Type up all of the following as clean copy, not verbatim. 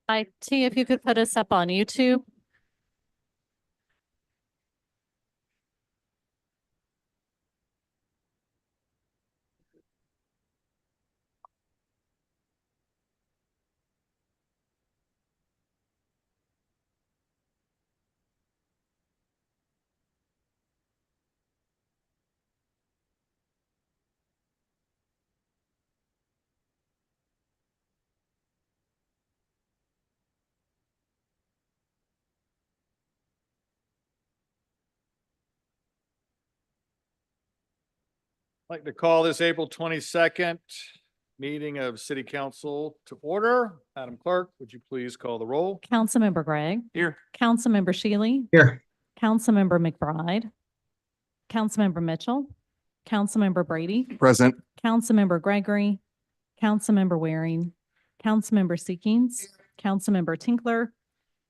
IT, if you could put us up on YouTube. I'd like to call this April 22nd meeting of City Council to order. Madam Clerk, would you please call the roll? Councilmember Gregg. Here. Councilmember Shealy. Here. Councilmember McBride. Councilmember Mitchell. Councilmember Brady. Present. Councilmember Gregory. Councilmember Waring. Councilmember Seekings. Councilmember Tinkler.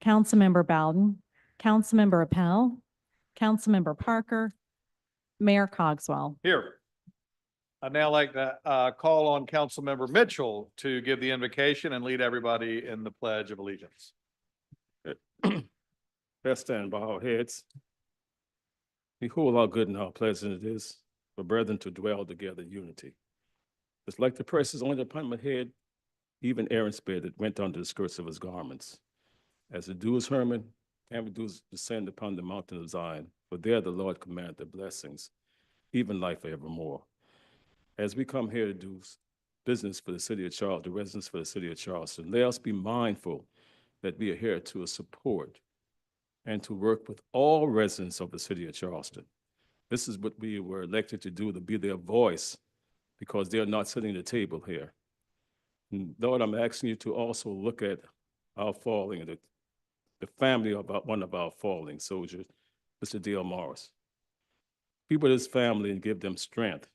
Councilmember Bowden. Councilmember Appel. Councilmember Parker. Mayor Cogswell. Here. I'd now like to call on Councilmember Mitchell to give the invocation and lead everybody in the Pledge of Allegiance. Let's stand by our heads. Behold how good and how pleasant it is for brethren to dwell together in unity. It's like the precious ointment upon my head, even Aaron's beard that went under the skirts of his garments. As the dew is Hermon, and the dews descend upon the mountain of Zion, for there the Lord commanded the blessings, even life forevermore. As we come here to do business for the city of Charleston, the residents for the city of Charleston, let us be mindful that we are here to support and to work with all residents of the city of Charleston. This is what we were elected to do, to be their voice, because they're not sitting at the table here. And Lord, I'm asking you to also look at our falling, the family of one of our falling soldiers, Mr. Dale Morris. Be with his family and give them strength,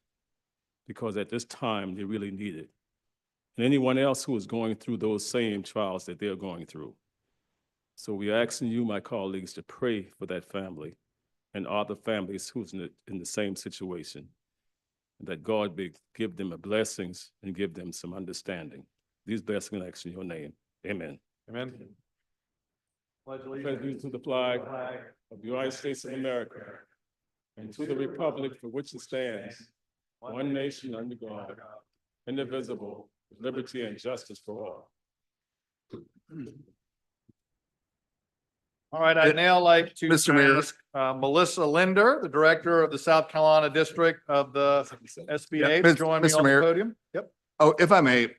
because at this time they really need it. And anyone else who is going through those same trials that they're going through. So we're asking you, my colleagues, to pray for that family and other families who's in the same situation, and that God may give them blessings and give them some understanding. These blessings I ask in your name. Amen. Amen. Pledge Allegiance to the flag of the United States of America and to the republic for which it stands, one nation under God, indivisible, with liberty and justice for all. All right, I'd now like to Mr. Mayor. ask Melissa Linder, the Director of the South Carolina District of the SBA, to join me Mr. on the Mayor. podium. Yep. Oh, if I may,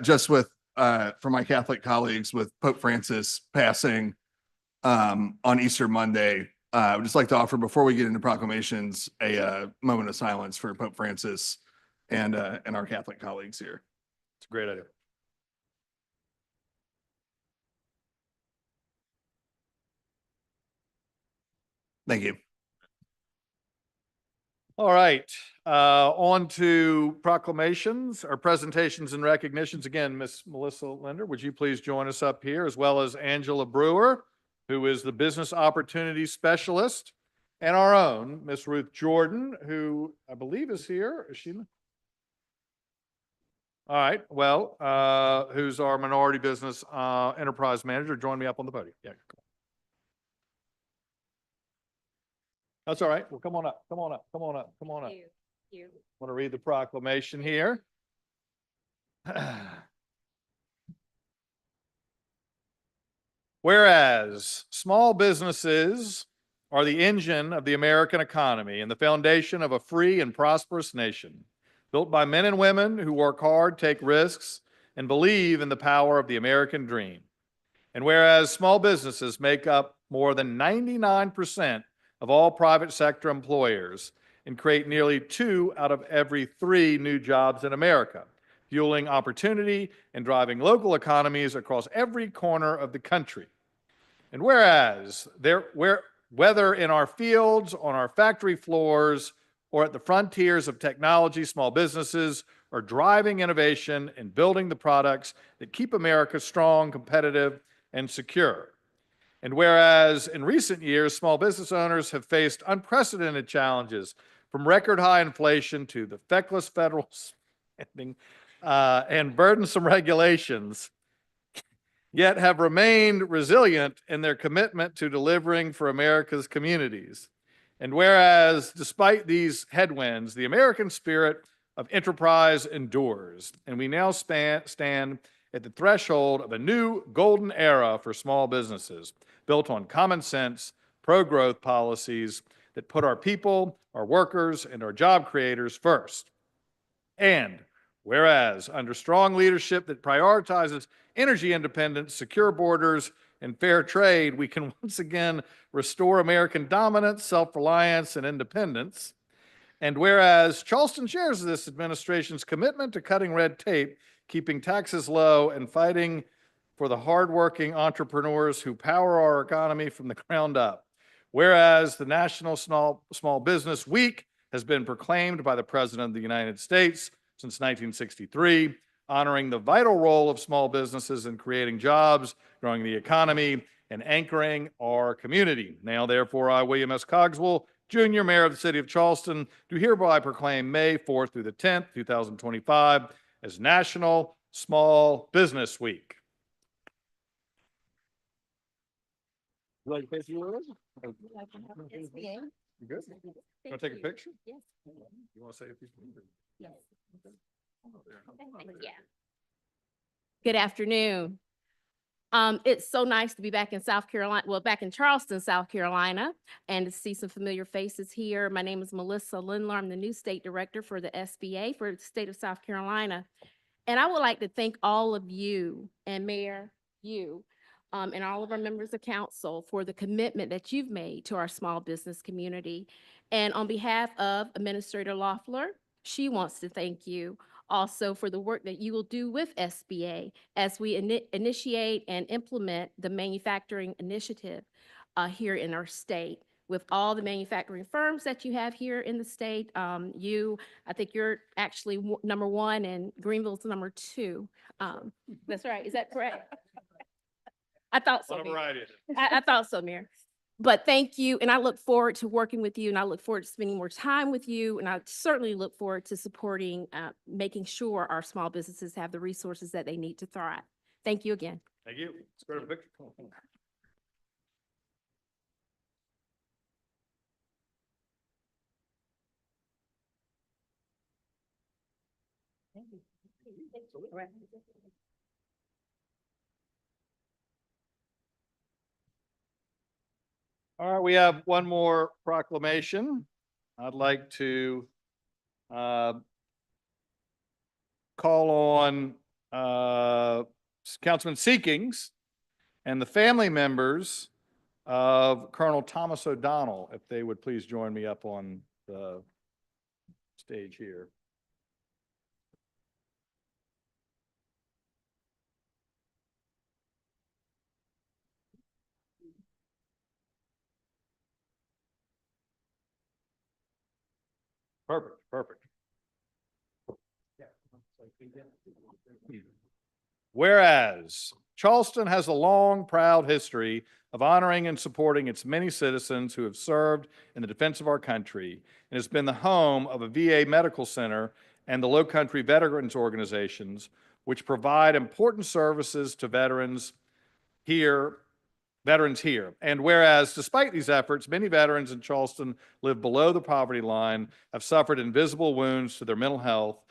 just with, for my Catholic colleagues, with Pope Francis passing on Easter Monday, I would just like to offer, before we get into proclamations, a moment of silence for Pope Francis and our Catholic colleagues here. It's a great idea. Thank you. All right, on to proclamations or presentations and recognitions. Again, Miss Melissa Linder, would you please join us up here, as well as Angela Brewer, who is the Business Opportunity Specialist, and our own Miss Ruth Jordan, who I believe is here. Is she? All right, well, who's our Minority Business Enterprise Manager. Join me up on the podium. Yeah, come on. That's all right. Well, come on up, come on up, come on up, come on up. You. Want to read the proclamation here? Whereas small businesses are the engine of the American economy and the foundation of a free and prosperous nation, built by men and women who work hard, take risks, and believe in the power of the American dream. And whereas small businesses make up more than 99% of all private sector employers and create nearly 2 out of every 3 new jobs in America, fueling opportunity and driving local economies across every corner of the country. And whereas whether in our fields, on our factory floors, or at the frontiers of technology, small businesses are driving innovation and building the products that keep America strong, competitive, and secure. And whereas in recent years, small business owners have faced unprecedented challenges, from record high inflation to the feckless federal spending and burdensome regulations, yet have remained resilient in their commitment to delivering for America's communities. And whereas, despite these headwinds, the American spirit of enterprise endures, and we now stand at the threshold of a new golden era for small businesses, built on common sense, pro-growth policies that put our people, our workers, and our job creators first. And whereas, under strong leadership that prioritizes energy independence, secure borders, and fair trade, we can once again restore American dominance, self-reliance, and independence. And whereas Charleston shares this administration's commitment to cutting red tape, keeping taxes low, and fighting for the hardworking entrepreneurs who power our economy from the ground up. Whereas the National Small Business Week has been proclaimed by the President of the United States since 1963, honoring the vital role of small businesses in creating jobs, growing the economy, and anchoring our community. Now, therefore, I, William S. Cogswell, Jr., Mayor of the City of Charleston, do hereby proclaim May 4th through the 10th, 2025, as National Small Business Week. You like to you good? You want to take a picture? Yes. You want to say a few things? Yes. Yeah. Good afternoon. It's so nice to be back in South Carolina, well, back in Charleston, South Carolina, and to see some familiar faces here. My name is Melissa Lindler. I'm the new state director for the SBA for the state of South Carolina. And I would like to thank all of you and Mayor, and all of our members of council for the commitment that you've made to our small business community. And on behalf of Administrator Loeffler, she wants to thank you also for the work that you will do with SBA as we initiate and implement the manufacturing initiative here in our state. With all the manufacturing firms that you have here in the state, I think you're actually number one and Greenville's number two. That's right. Is that correct? I thought so. I thought so, Mayor. But thank you, and I look forward to working with you, and I look forward to spending more time with you, and I certainly look forward to supporting, making sure our small businesses have the resources that they need to thrive. Thank you again. Thank you. Let's go to the picture. All right, we have one more proclamation. I'd like to call on Councilman Seekings and the family members of Colonel Thomas O'Donnell, if they would please join me up on the stage here. Perfect, perfect. Whereas Charleston has a long, proud history of honoring and supporting its many citizens who have served in the defense of our country and has been the home of a VA medical center and the Low Country Veterans Organizations, which provide important services to veterans here. And whereas, despite these efforts, many veterans in Charleston live below the poverty line, have suffered invisible wounds to their mental health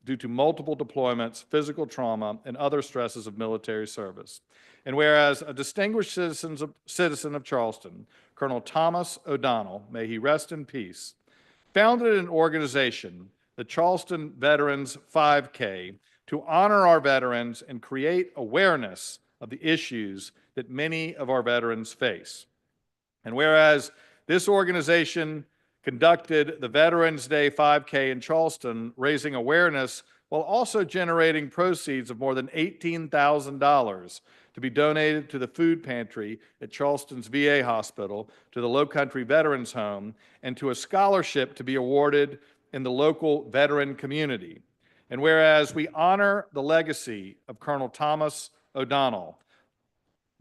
due to multiple deployments, physical trauma, and other stresses of military service. And whereas a distinguished citizen of Charleston, Colonel Thomas O'Donnell, may he rest in peace, founded an organization, the Charleston Veterans 5K, to honor our veterans and create awareness of the issues that many of our veterans face. And whereas this organization conducted the Veterans Day 5K in Charleston, raising awareness while also generating proceeds of more than $18,000 to be donated to the food pantry at Charleston's VA hospital, to the Low Country Veterans Home, and to a scholarship to be awarded in the local veteran community. And whereas we honor the legacy of Colonel Thomas O'Donnell,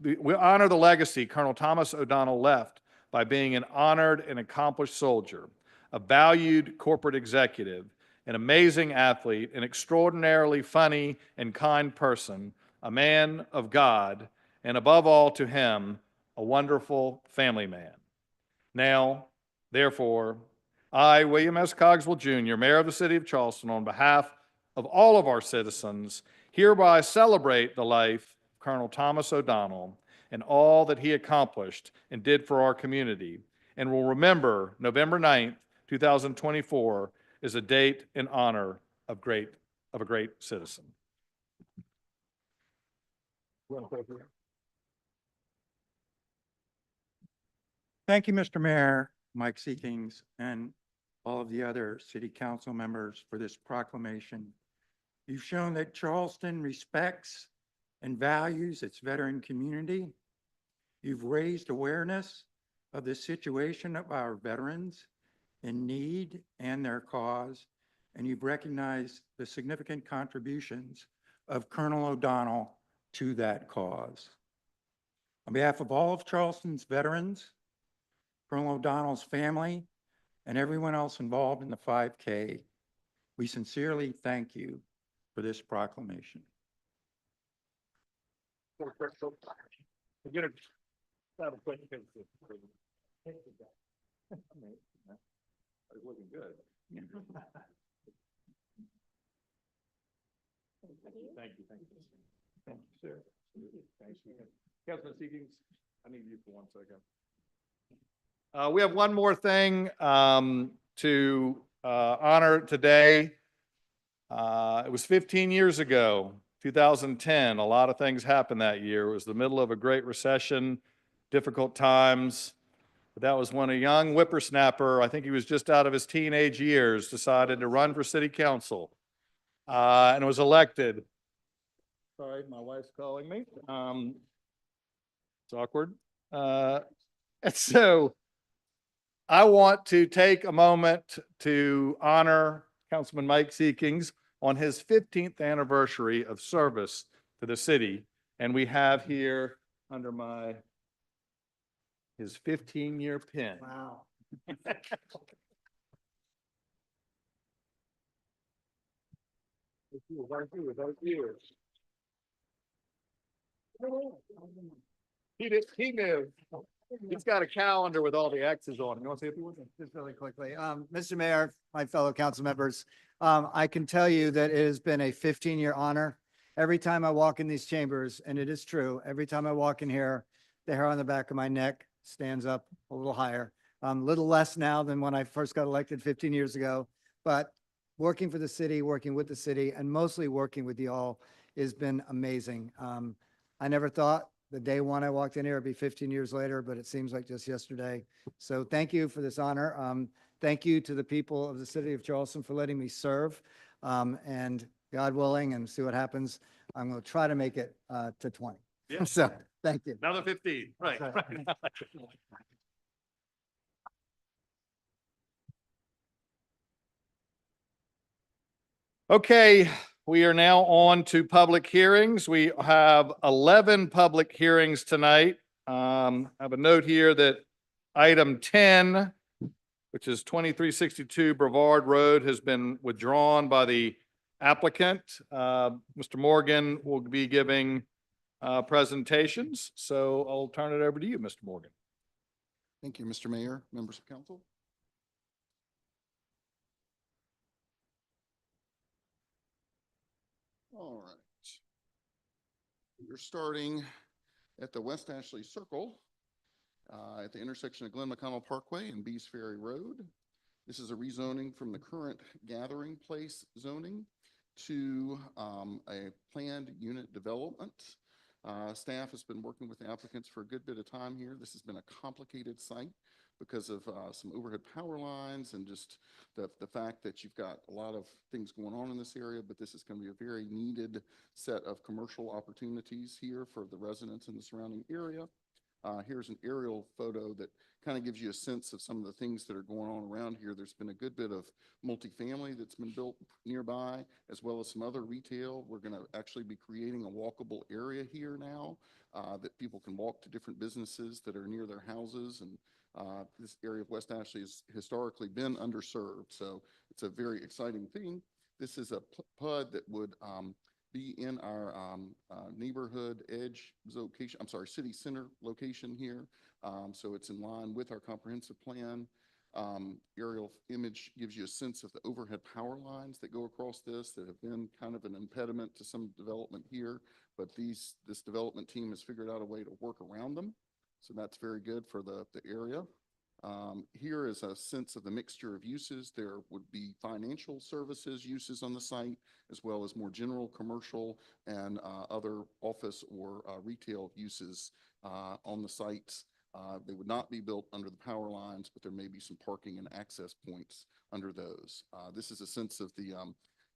we honor the legacy Colonel Thomas O'Donnell left by being an honored and accomplished soldier, a valued corporate executive, an amazing athlete, an extraordinarily funny and kind person, a man of God, and above all to him, a wonderful family man. Now, therefore, I, William S. Cogswell Jr., Mayor of the City of Charleston, on behalf of all of our citizens, hereby celebrate the life of Colonel Thomas O'Donnell and all that he accomplished and did for our community, and will remember November 9th, 2024 as a date in honor of a great citizen. Thank you, Mr. Mayor, Mike Seekings, and all of the other city council members for this proclamation. You've shown that Charleston respects and values its veteran community. You've raised awareness of the situation of our veterans in need and their cause, and you've recognized the significant contributions of Colonel O'Donnell to that cause. On behalf of all of Charleston's veterans, Colonel O'Donnell's family, and everyone else involved in the 5K, we sincerely thank you for this proclamation. Looking good. Thank you. Thank you, sir. Thanks. Councilman Seekings, I need you for 1 second. We have one more thing to honor today. It was 15 years ago, 2010. A lot of things happened that year. It was the middle of a great recession, difficult times. But that was when a young whippersnapper, I think he was just out of his teenage years, decided to run for city council and was elected. Sorry, my wife's calling me. It's awkward. And so I want to take a moment to honor Councilman Mike Seekings on his 15th anniversary of service to the city. And we have here under his 15-year pin. Wow. He knew. He's got a calendar with all the X's on it. You want to see if he was? Just really quickly, Mr. Mayor, my fellow council members, I can tell you that it has been a 15-year honor. Every time I walk in these chambers, and it is true, every time I walk in here, the hair on the back of my neck stands up a little higher. A little less now than when I first got elected 15 years ago, but working for the city, working with the city, and mostly working with you all has been amazing. I never thought the day one I walked in here would be 15 years later, but it seems like just yesterday. So thank you for this honor. Thank you to the people of the city of Charleston for letting me serve. And God willing, and see what happens, I'm going to try to make it to 20. Yeah. So thank you. Another 15, right. That's right. Okay, we are now on to public hearings. We have 11 public hearings tonight. I have a note here that item 10, which is 2362 Brevard Road, has been withdrawn by the applicant. Mr. Morgan will be giving presentations, so I'll turn it over to you, Mr. Morgan. Thank you, Mr. Mayor, members of council. All right. We're starting at the West Ashley Circle at the intersection of Glen McConnell Parkway and Bees Ferry Road. This is a rezoning from the current gathering place zoning to a planned unit development. Staff has been working with the applicants for a good bit of time here. This has been a complicated site because of some overhead power lines and just the fact that you've got a lot of things going on in this area, but this is going to be a very needed set of commercial opportunities here for the residents in the surrounding area. Here's an aerial photo that kind of gives you a sense of some of the things that are going on around here. There's been a good bit of multifamily that's been built nearby, as well as some other retail. We're going to actually be creating a walkable area here now that people can walk to different businesses that are near their houses. And this area of West Ashley has historically been underserved. So it's a very exciting thing. This is a PUD that would be in our neighborhood edge location, I'm sorry, city center location here. So it's in line with our comprehensive plan. Aerial image gives you a sense of the overhead power lines that go across this that have been kind of an impediment to some development here, but this development team has figured out a way to work around them. So that's very good for the area. Here is a sense of the mixture of uses. There would be financial services uses on the site, as well as more general commercial and other office or retail uses on the sites. They would not be built under the power lines, but there may be some parking and access points under those. This is a sense of the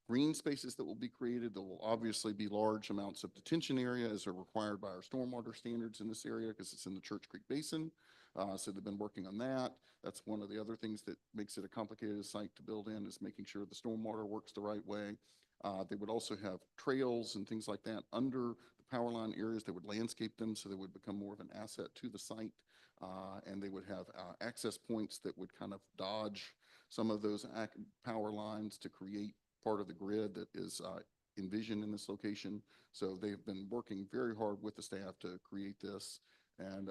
green spaces that will be created. There will obviously be large amounts of detention area as are required by our stormwater standards in this area because it's in the Church Creek Basin. So they've been working on that. That's one of the other things that makes it a complicated site to build in, is making sure the stormwater works the right way. They would also have trails and things like that under the power line areas. They would landscape them so they would become more of an asset to the site. And they would have access points that would kind of dodge some of those power lines to create part of the grid that is envisioned in this location. So they've been working very hard with the staff to create this. And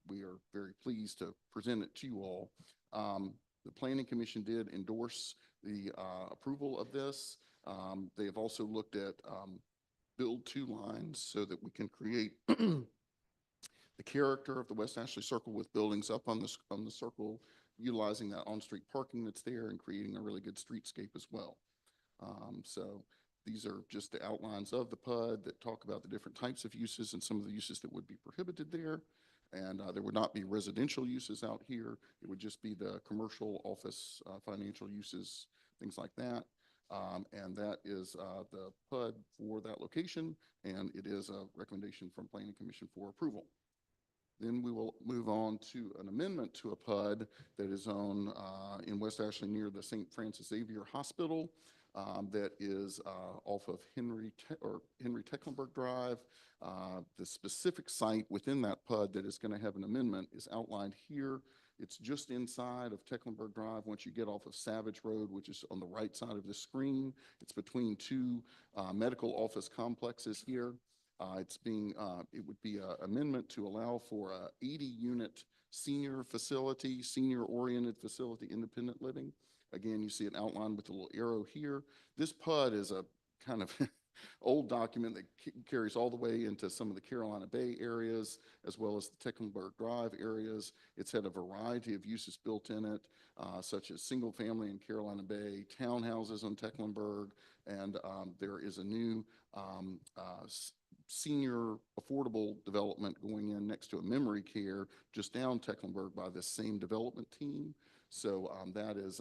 we are very pleased to present it to you all. The Planning Commission did endorse the approval of this. They have also looked at build two lines so that we can create the character of the West Ashley Circle with buildings up on the circle, utilizing that on-street parking that's there and creating a really good streetscape as well. So these are just the outlines of the PUD that talk about the different types of uses and some of the uses that would be prohibited there. And there would not be residential uses out here. It would just be the commercial, office, financial uses, things like that. And that is the PUD for that location. And it is a recommendation from Planning Commission for approval. Then we will move on to an amendment to a PUD that is on in West Ashley near the St. Francis Xavier Hospital. That is off of Henry Tecklenburg Drive. The specific site within that PUD that is going to have an amendment is outlined here. It's just inside of Tecklenburg Drive. Once you get off of Savage Road, which is on the right side of the screen, it's between two medical office complexes here. It would be an amendment to allow for a 80-unit senior facility, senior-oriented facility, independent living. Again, you see it outlined with a little arrow here. This PUD is a kind of old document that carries all the way into some of the Carolina Bay areas, as well as the Tecklenburg Drive areas. It's had a variety of uses built in it, such as single family in Carolina Bay, townhouses on Tecklenburg, and there is a new senior affordable development going in next to a memory care just down Tecklenburg by this same development team. So that is,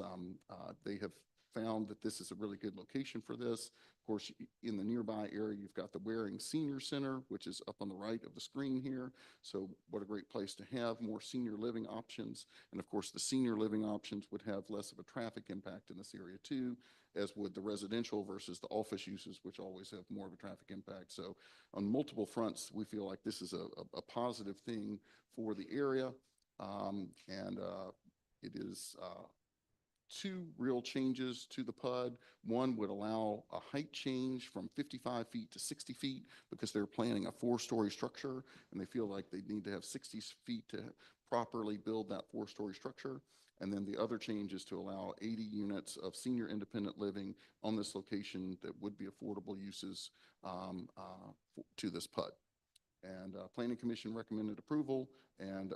they have found that this is a really good location for this. Of course, in the nearby area, you've got the Waring Senior Center, which is up on the right of the screen here. So what a great place to have more senior living options. And of course, the senior living options would have less of a traffic impact in this area too, as would the residential versus the office uses, which always have more of a traffic impact. So on multiple fronts, we feel like this is a positive thing for the area. It is two real changes to the PUD. One would allow a height change from 55 feet to 60 feet because they're planning a 4-story structure and they feel like they need to have 60 feet to properly build that 4-story structure. And then the other change is to allow 80 units of senior independent living on this location that would be affordable uses to this PUD. And Planning Commission recommended approval, and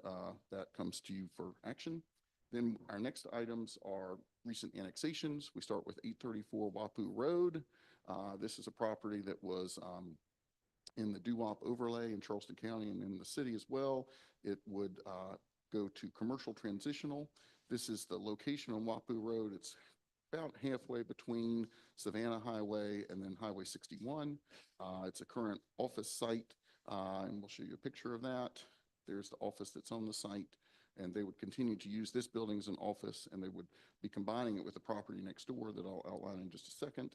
that comes to you for action. Then our next items are recent annexations. We start with 834 Wapu Road. This is a property that was in the doo-wop overlay in Charleston County and in the city as well. It would go to commercial transitional. This is the location on Wapu Road. It's about halfway between Savannah Highway and then Highway 61. It's a current office site, and we'll show you a picture of that. There's the office that's on the site. And they would continue to use this building as an office, and they would be combining it with the property next door that I'll outline in just a second.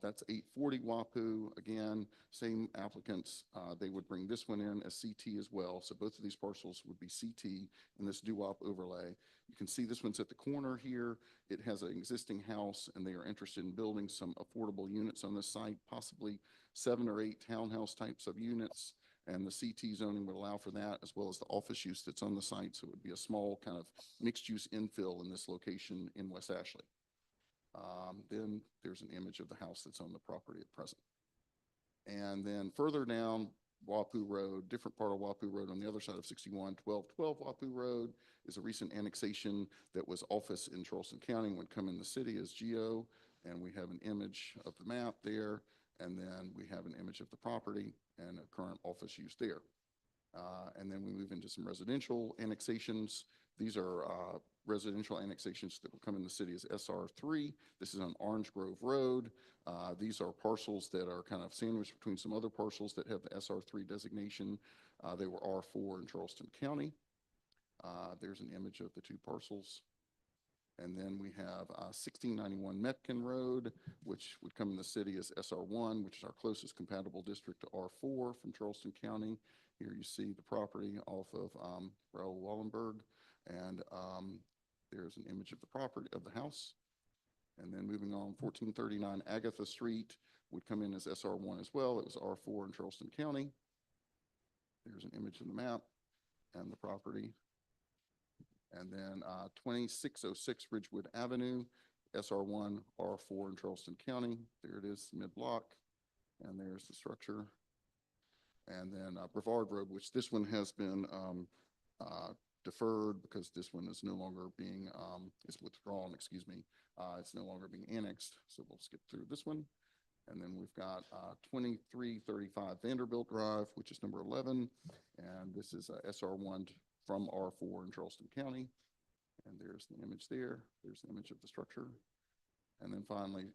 That's 840 Wapu. Again, same applicants. They would bring this one in as CT as well. So both of these parcels would be CT in this doo-wop overlay. You can see this one's at the corner here. It has an existing house, and they are interested in building some affordable units on this site, possibly 7 or 8 townhouse types of units. And the CT zoning would allow for that, as well as the office use that's on the site. So it would be a small kind of mixed use infill in this location in West Ashley. Then there's an image of the house that's on the property at present. And then further down Wapu Road, different part of Wapu Road on the other side of 61, 1212 Wapu Road is a recent annexation that was office in Charleston County, would come in the city as GO. And we have an image of the map there. And then we have an image of the property and a current office use there. And then we move into some residential annexations. These are residential annexations that will come in the city as SR3. This is on Orange Grove Road. These are parcels that are kind of sandwiched between some other parcels that have the SR3 designation. They were R4 in Charleston County. There's an image of the two parcels. And then we have 1691 Metkin Road, which would come in the city as SR1, which is our closest compatible district to R4 from Charleston County. Here you see the property off of Raoul Wallenberg. And there's an image of the property of the house. And then moving on, 1439 Agatha Street would come in as SR1 as well. It was R4 in Charleston County. There's an image of the map and the property. And then 2606 Ridgewood Avenue, SR1, R4 in Charleston County. There it is, mid-block. And there's the structure. And then Brevard Road, which this one has been deferred because this one is no longer being, is withdrawn, excuse me. It's no longer being annexed. So we'll skip through this one. And then we've got 2335 Vanderbilt Drive, which is number 11. And this is SR1 from R4 in Charleston County. And there's the image there. There's the image of the structure. And then finally,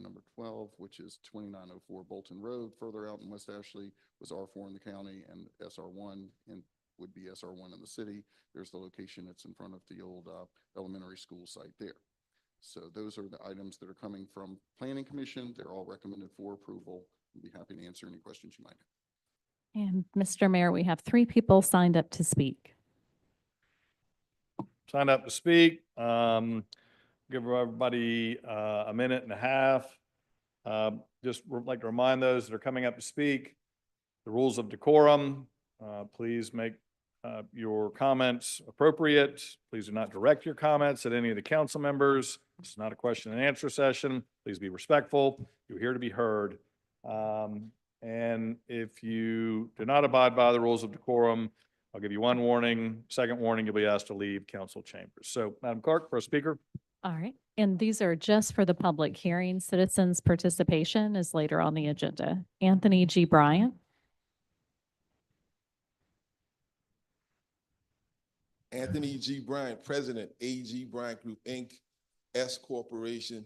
number 12, which is 2904 Bolton Road, further out in West Ashley, was R4 in the county, and SR1 would be SR1 in the city. There's the location. It's in front of the old elementary school site there. So those are the items that are coming from Planning Commission. They're all recommended for approval. I'd be happy to answer any questions you might have. And Mr. Mayor, we have 3 people signed up to speak. Signed up to speak. Give everybody a minute and a half. Just like to remind those that are coming up to speak, the rules of decorum. Please make your comments appropriate. Please do not direct your comments at any of the council members. This is not a question and answer session. Please be respectful. You're here to be heard. And if you do not abide by the rules of decorum, I'll give you 1 warning. Second warning, you'll be asked to leave council chambers. So, Madam Clerk, for a speaker. All right. And these are just for the public hearing. Citizens' participation is later on the agenda. Anthony G. Bryant. Anthony G. Bryant, President, AG Bryant Group, Inc., S Corporation,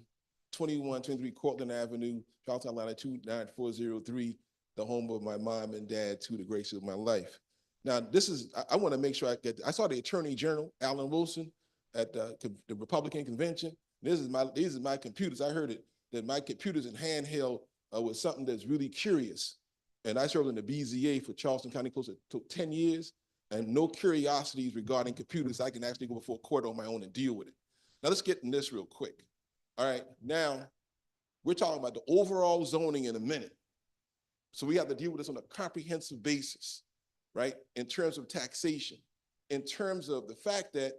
2123 Cortland Avenue, Charleston, Atlanta, 29403, the home of my mom and dad, to the grace of my life. Now, this is, I want to make sure I saw the Attorney General, Alan Wilson, at the Republican convention. These are my computers. I heard that my computers in handheld was something that's really curious. And I served in the BZA for Charleston County close to 10 years. And no curiosities regarding computers. I can actually go before court on my own and deal with it. Now let's get in this real quick. All right, now we're talking about the overall zoning in a minute. So we have to deal with this on a comprehensive basis, right? In terms of taxation, in terms of the fact that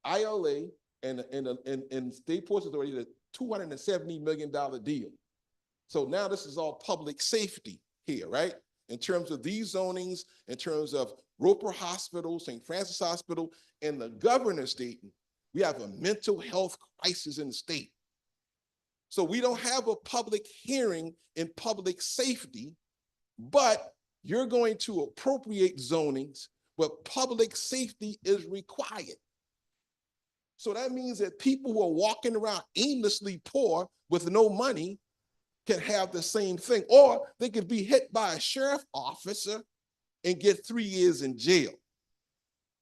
ILA and State Ports Authority did a $270 million deal. So now this is all public safety here, right? In terms of these zonings, in terms of Roper Hospital, St. Francis Hospital, and the governor stating we have a mental health crisis in the state. So we don't have a public hearing in public safety, but you're going to appropriate zonings where public safety is required. So that means that people who are walking around aimlessly poor with no money can have the same thing, or they could be hit by a sheriff officer and get 3 years in jail.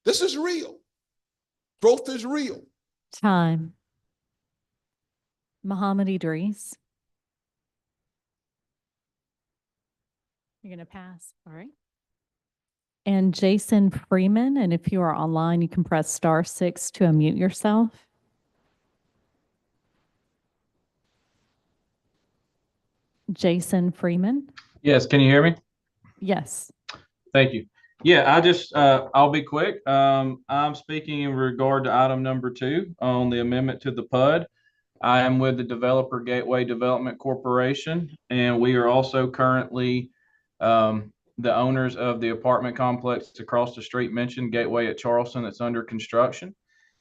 This is real. Growth is real. Time. Muhammad Idris. You're going to pass. All right. And Jason Freeman. And if you are online, you can press *6 to unmute yourself. Jason Freeman. Yes, can you hear me? Yes. Thank you. Yeah, I'll be quick. I'm speaking in regard to item number 2 on the amendment to the PUD. I am with the Developer Gateway Development Corporation, and we are also currently the owners of the apartment complex across the street mentioned, Gateway at Charleston, that's under construction.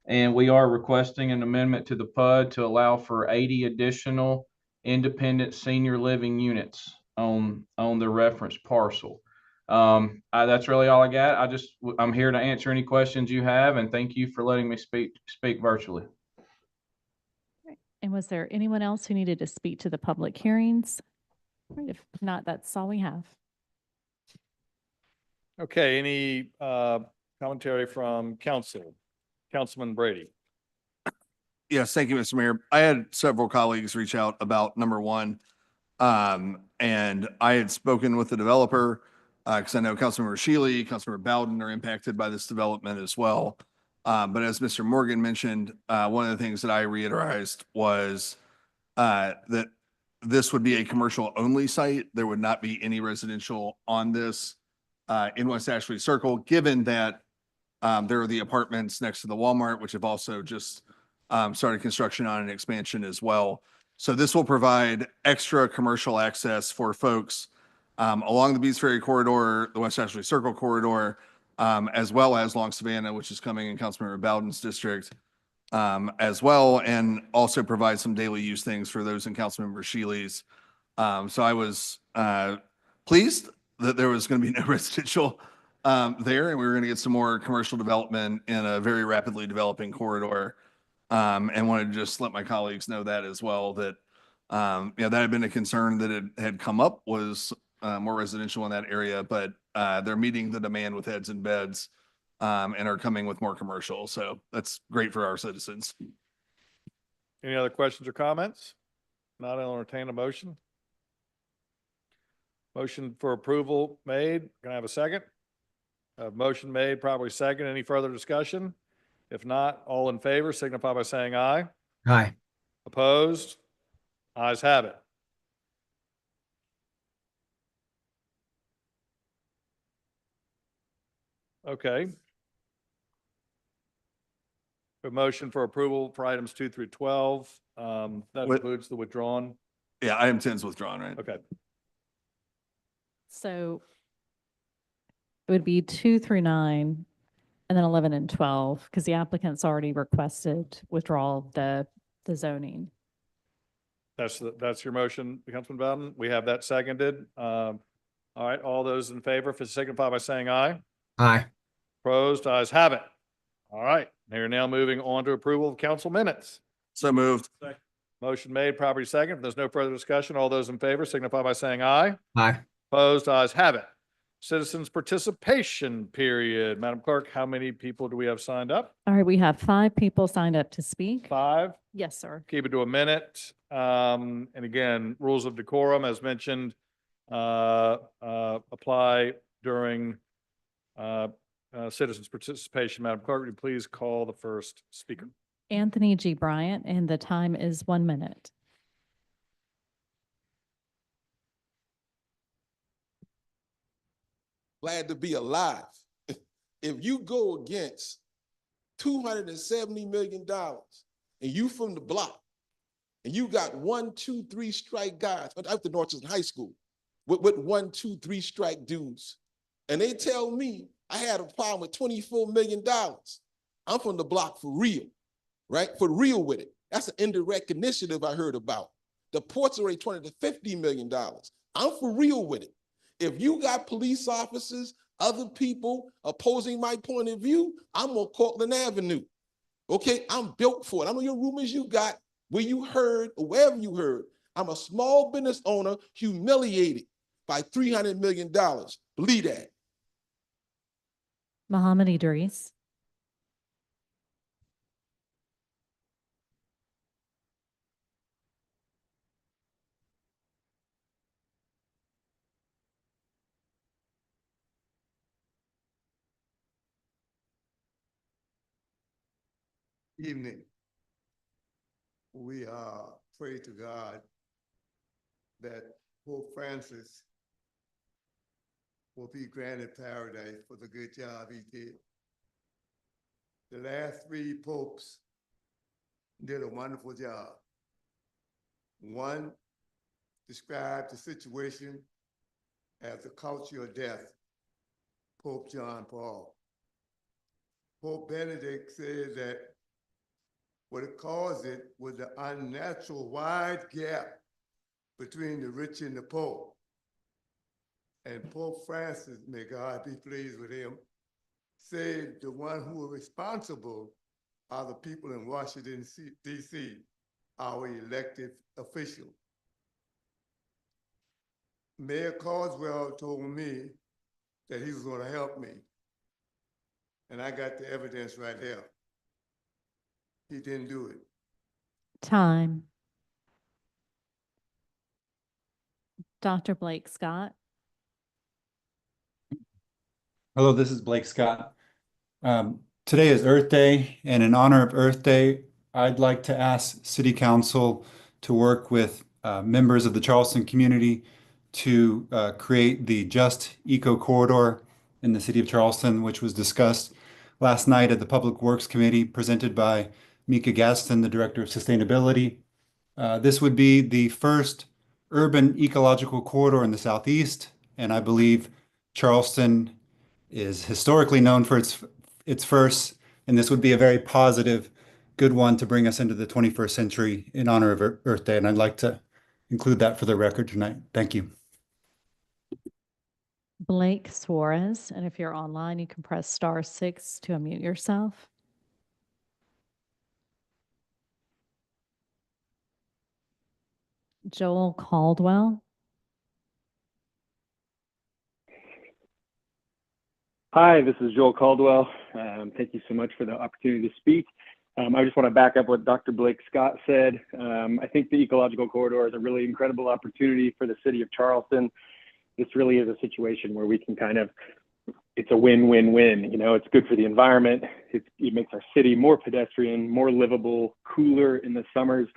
And we are requesting an amendment to the PUD to allow for 80 additional independent senior living units on the reference parcel. That's really all I got. I'm here to answer any questions you have, and thank you for letting me speak virtually. And was there anyone else who needed to speak to the public hearings? All right, if not, that's all we have. Okay, any commentary from council? Councilman Brady. Yes, thank you, Mr. Mayor. I had several colleagues reach out about number 1. And I had spoken with the developer, because I know Councilmember Shealy, Councilmember Bowden are impacted by this development as well. But as Mr. Morgan mentioned, one of the things that I reiterized was that this would be a commercial only site. There would not be any residential on this in West Ashley Circle, given that there are the apartments next to the Walmart, which have also just started construction on an expansion as well. So this will provide extra commercial access for folks along the Bees Ferry corridor, the West Ashley Circle corridor, as well as Long Savannah, which is coming in Councilmember Bowden's district as well, and also provide some daily use things for those in Councilmember Shealy's. So I was pleased that there was going to be no residential there, and we were going to get some more commercial development in a very rapidly developing corridor. And wanted to just let my colleagues know that as well, that that had been a concern that it had come up, was more residential in that area, but they're meeting the demand with heads and beds and are coming with more commercial. So that's great for our citizens. Any other questions or comments? Not, I'll entertain a motion. Motion for approval made. Can I have a second? A motion made, probably second. Any further discussion? If not, all in favor signify by saying aye. Aye. Opposed? Ayes have it. Okay. A motion for approval for items 2 through 12. That includes the withdrawn. Yeah, item 10 is withdrawn, right? Okay. So it would be 2 through 9, and then 11 and 12, because the applicant's already requested withdrawal of the zoning. That's your motion, Councilman Bowden. We have that seconded. All right, all those in favor, signify by saying aye. Aye. Opposed? Ayes have it. All right, we're now moving on to approval of council minutes. So moved. Motion made, properly second. If there's no further discussion, all those in favor signify by saying aye. Aye. Opposed? Ayes have it. Citizens participation period. Madam Clerk, how many people do we have signed up? All right, we have 5 people signed up to speak. 5. Yes, sir. Keep it to a minute. And again, rules of decorum, as mentioned, apply during citizens participation. Madam Clerk, would you please call the first speaker? Anthony G. Bryant, and the time is 1 minute. Glad to be alive. If you go against $270 million and you from the block and you got 1, 2, 3 strike guys, I went to Northern High School with 1, 2, 3 strike dudes, and they tell me I had a problem with $24 million. I'm from the block for real, right? For real with it. That's an indirect initiative I heard about. The ports are already $20 to $50 million. I'm for real with it. If you got police officers, other people opposing my point of view, I'm on Cortland Avenue. Okay, I'm built for it. I know your rumors you got, where you heard, or wherever you heard. I'm a small business owner humiliated by $300 million. Believe that. Muhammad Idris. Evening. We pray to God that Pope Francis will be granted paradise for the good job he did. The last three popes did a wonderful job. One described the situation as the culture of death, Pope John Paul. Pope Benedict said that what it caused it was the unnatural wide gap between the rich and the poor. And Pope Francis, may God be pleased with him, said the one who are responsible are the people in Washington, D.C., our elected officials. Mayor Carswell told me that he was going to help me. And I got the evidence right there. He didn't do it. Time. Dr. Blake Scott. Hello, this is Blake Scott. Today is Earth Day, and in honor of Earth Day, I'd like to ask City Council to work with members of the Charleston community to create the Just Eco Corridor in the city of Charleston, which was discussed last night at the Public Works Committee presented by Mika Gaston, the Director of Sustainability. This would be the first urban ecological corridor in the Southeast, and I believe Charleston is historically known for its first, and this would be a very positive, good one to bring us into the 21st century in honor of Earth Day, and I'd like to include that for the record tonight. Thank you. Blake Suarez, and if you're online, you can press *6 to unmute yourself. Joel Caldwell. Hi, this is Joel Caldwell. Thank you so much for the opportunity to speak. I just want to back up what Dr. Blake Scott said. I think the ecological corridor is a really incredible opportunity for the city of Charleston. This really is a situation where we can it's a win-win-win. You know, it's good for the environment. It makes our city more pedestrian, more livable, cooler in the summers.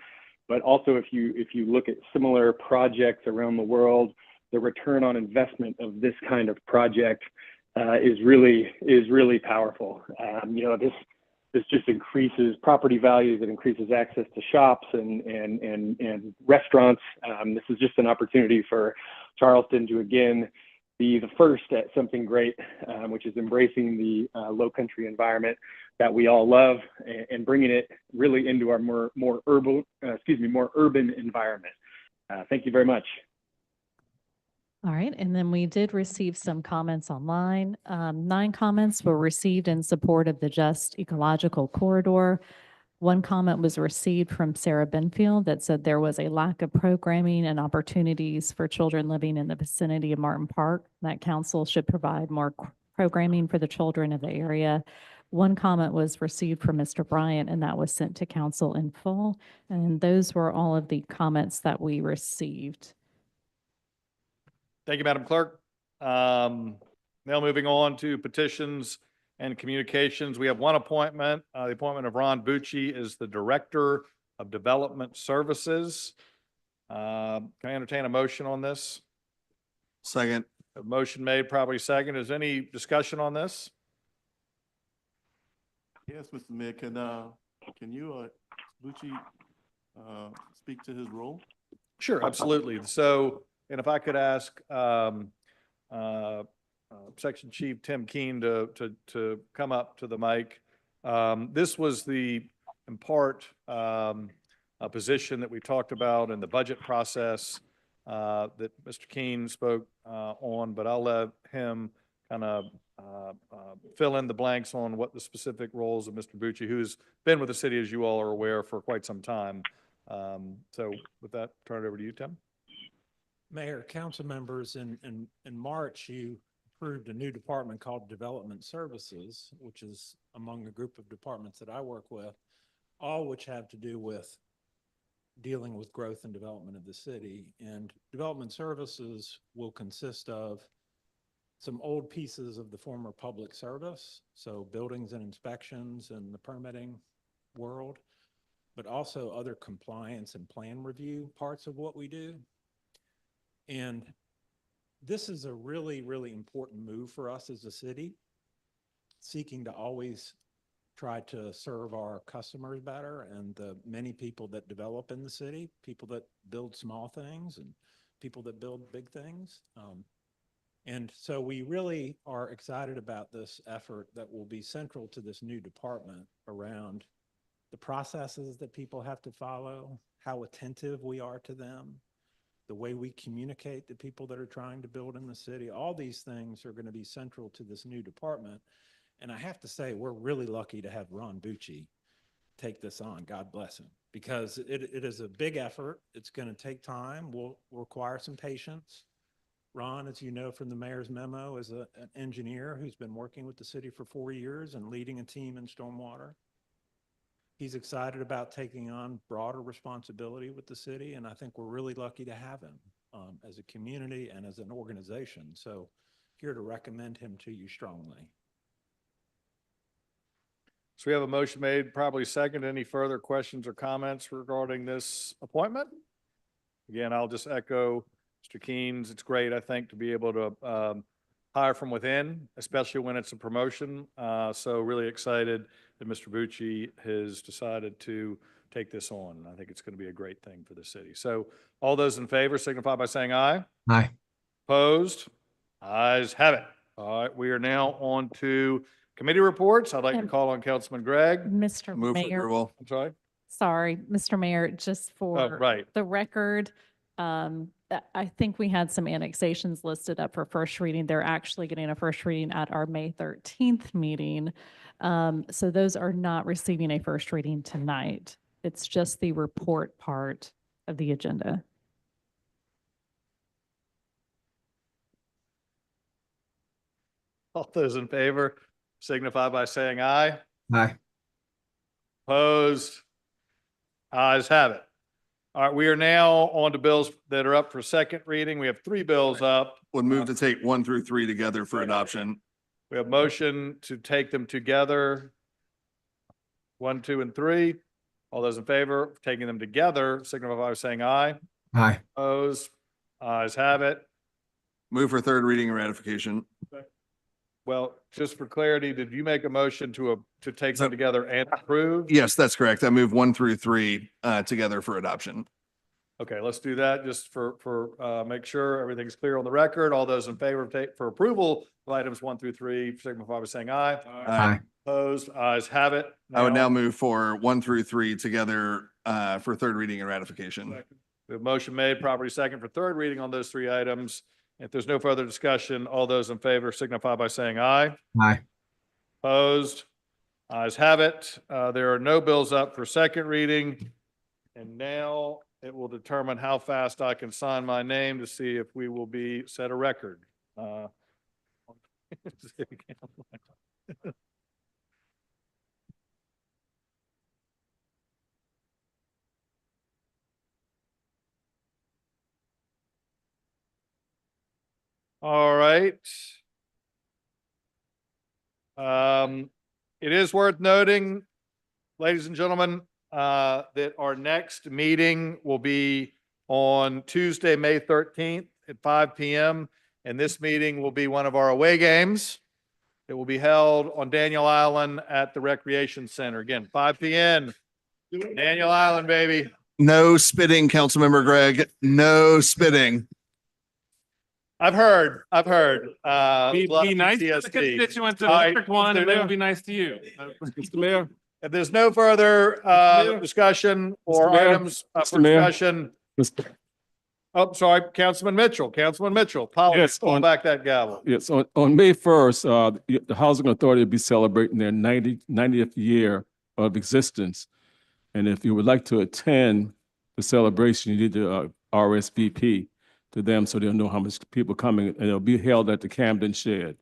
But also, if you look at similar projects around the world, the return on investment of this kind of project is really powerful. You know, this just increases property values. It increases access to shops and restaurants. This is just an opportunity for Charleston to again be the first at something great, which is embracing the low country environment that we all love and bringing it really into our more urban environment. Thank you very much. All right, and then we did receive some comments online. 9 comments were received in support of the Just Ecological Corridor. 1 comment was received from Sarah Benfield that said there was a lack of programming and opportunities for children living in the vicinity of Martin Park, that council should provide more programming for the children of the area. 1 comment was received from Mr. Bryant, and that was sent to council in full. And those were all of the comments that we received. Thank you, Madam Clerk. Now moving on to petitions and communications. We have 1 appointment, the appointment of Ron Bucci as the Director of Development Services. Can I entertain a motion on this? Second. A motion made, probably second. Is any discussion on this? Yes, Mr. Mayor, can you, Bucci, speak to his role? Sure, absolutely. So, and if I could ask Section Chief Tim Keene to come up to the mic. This was in part, a position that we talked about in the budget process that Mr. Keene spoke on, but I'll let him kind of fill in the blanks on what the specific roles of Mr. Bucci, who's been with the city, as you all are aware, for quite some time. So with that, turn it over to you, Tim. Mayor, council members, in March, you approved a new department called Development Services, which is among a group of departments that I work with, all which have to do with dealing with growth and development of the city. And Development Services will consist of some old pieces of the former public service, so buildings and inspections and the permitting world, but also other compliance and plan review parts of what we do. And this is a really, really important move for us as a city, seeking to always try to serve our customers better and the many people that develop in the city, people that build small things and people that build big things. And so we really are excited about this effort that will be central to this new department around the processes that people have to follow, how attentive we are to them, the way we communicate to people that are trying to build in the city. All these things are going to be central to this new department. And I have to say, we're really lucky to have Ron Bucci take this on. God bless him, because it is a big effort. It's going to take time. Will require some patience. Ron, as you know from the mayor's memo, is an engineer who's been working with the city for 4 years and leading a team in stormwater. He's excited about taking on broader responsibility with the city, and I think we're really lucky to have him as a community and as an organization. So here to recommend him to you strongly. So we have a motion made, probably second. Any further questions or comments regarding this appointment? Again, I'll just echo Mr. Keen's. It's great, I think, to be able to hire from within, especially when it's a promotion. So really excited that Mr. Bucci has decided to take this on. I think it's going to be a great thing for the city. So all those in favor signify by saying aye. Aye. Opposed? Ayes have it. All right, we are now on to committee reports. I'd like to And- call on Councilman Gregg. Mr. Move for Mayor, approval. I'm sorry. sorry, Mr. Mayor, just Oh, for right. the record, I think we had some annexations listed up for first reading. They're actually getting a first reading at our May 13th meeting. So those are not receiving a first reading tonight. It's just the report part of the agenda. All those in favor signify by saying aye. Aye. Opposed? Ayes have it. All right, we are now on to bills that are up for second reading. We have 3 bills up. Would move to take 1 through 3 together for adoption. We have motion to take them together. 1, 2, and 3. All those in favor of taking them together signify by saying aye. Aye. Opposed? Ayes have it. Move for third reading and ratification. Well, just for clarity, did you make a motion to take them together and approve? Yes, that's correct. I move 1 through 3 together for adoption. Okay, let's do that just for make sure everything's clear on the record. All those in favor of for approval of items 1 through 3, signify by saying aye. Aye. Opposed? Ayes have it. I would now move for 1 through 3 together for third reading and ratification. We have motion made, properly second for third reading on those 3 items. If there's no further discussion, all those in favor signify by saying aye. Aye. Opposed? Ayes have it. There are no bills up for second reading. And now it will determine how fast I can sign my name to see if we will be set a record. All right. It is worth noting, ladies and gentlemen, that our next meeting will be on Tuesday, May 13th at 5 p.m. And this meeting will be one of our away games. It will be held on Daniel Island at the Recreation Center. Again, 5 p.m. Daniel Island, baby. No spitting, Councilmember Gregg. No spitting. I've heard. Be nice to the constituents of District 1, and they will be nice to you. Mr. Mayor. If there's no further discussion or Mr. Mayor. items for Mr. Mayor. discussion. Oh, sorry, Councilman Mitchell. Apologies. Yes, Pull back that gavel. Yes, on May 1st, the Housing Authority will be celebrating their 90th year of existence. And if you would like to attend the celebration, you need to RSVP to them so they'll know how much people coming. And it'll be held at the Camden Shed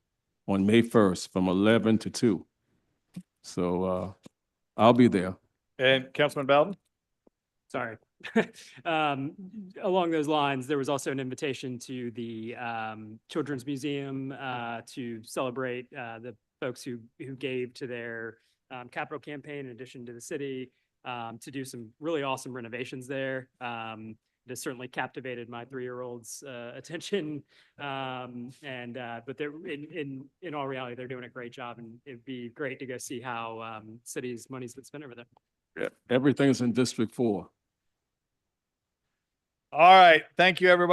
on May 1st from 11 to 2. So I'll be there. And Councilman Bowden? Sorry. Along those lines, there was also an invitation to the Children's Museum to celebrate the folks who gave to their capital campaign in addition to the city to do some really awesome renovations there. has certainly captivated my 3-year-old's attention. But they're in all reality, they're doing a great job, and it'd be great to go see how city's money's been spent over there. Yeah, everything's in District 4. All right. Thank you, everybody.